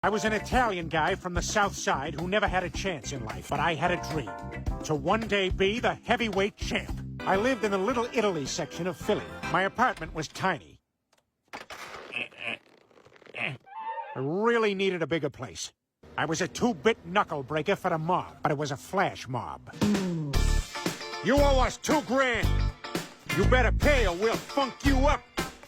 I was an Italian guy from the South Side who never had a chance in life, but I had a dream. To one day be the heavyweight champ. I lived in the Little Italy section of Philly. My apartment was tiny. I really needed a bigger place. I was a 2-bit knuckle breaker for the mob, but it was a flash mob. You owe us $2 grand. You better pay or we'll funk you up.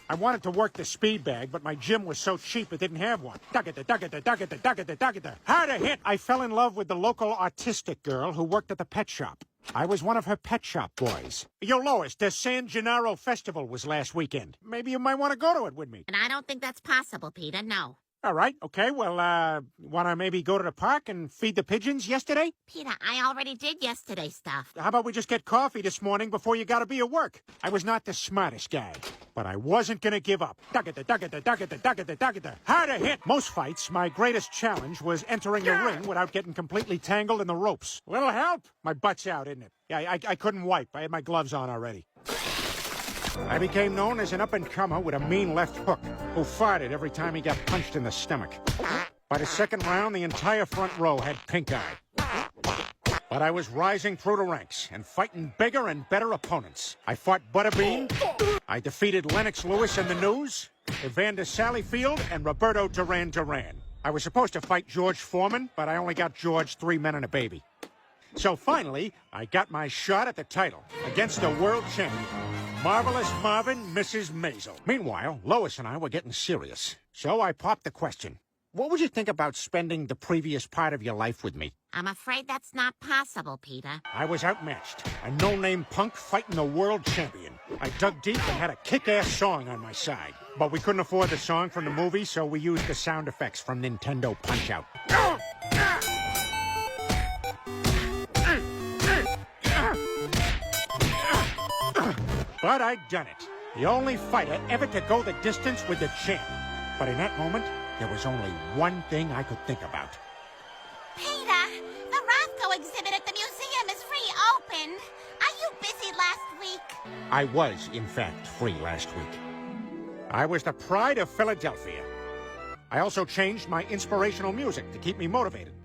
I wanted to work the speed bag, but my gym was so cheap it didn't have one. Hard a hit! I fell in love with the local autistic girl who worked at the pet shop. I was one of her pet shop boys. Yo, Lois, the San Gennaro Festival was last weekend. Maybe you might want to go to it with me. And I don't think that's possible, Peter, no. All right, okay, well, want to maybe go to the park and feed the pigeons yesterday? Peter, I already did yesterday's stuff. How about we just get coffee this morning before you gotta be at work? I was not the smartest guy, but I wasn't gonna give up. Hard a hit! Most fights, my greatest challenge was entering the ring without getting completely tangled in the ropes. Little help? My butt's out, isn't it? Yeah, I couldn't wipe. I had my gloves on already. I became known as an up-and-comer with a mean left hook who farted every time he got punched in the stomach. By the second round, the entire front row had pink eye. But I was rising through the ranks and fighting bigger and better opponents. I fought Butterbean. I defeated Lennox Lewis and the News, Evander Sallyfield, and Roberto Duran Duran. I was supposed to fight George Foreman, but I only got George 3 men and a baby. So finally, I got my shot at the title against the world champion. Marvelous Marvin, Mrs. Maisel. Meanwhile, Lois and I were getting serious. So I popped the question. What would you think about spending the previous part of your life with me? I'm afraid that's not possible, Peter. I was outmatched. A no-name punk fighting the world champion. I dug deep and had a kick-ass song on my side. But we couldn't afford the song from the movie, so we used the sound effects from Nintendo Punch-Out. But I'd done it. The only fighter ever to go the distance with the champ. But in that moment, there was only one thing I could think about. Peter, the Rothko exhibit at the museum is reopened. Are you busy last week? I was, in fact, free last week. I was the pride of Philadelphia. I also changed my inspirational music to keep me motivated.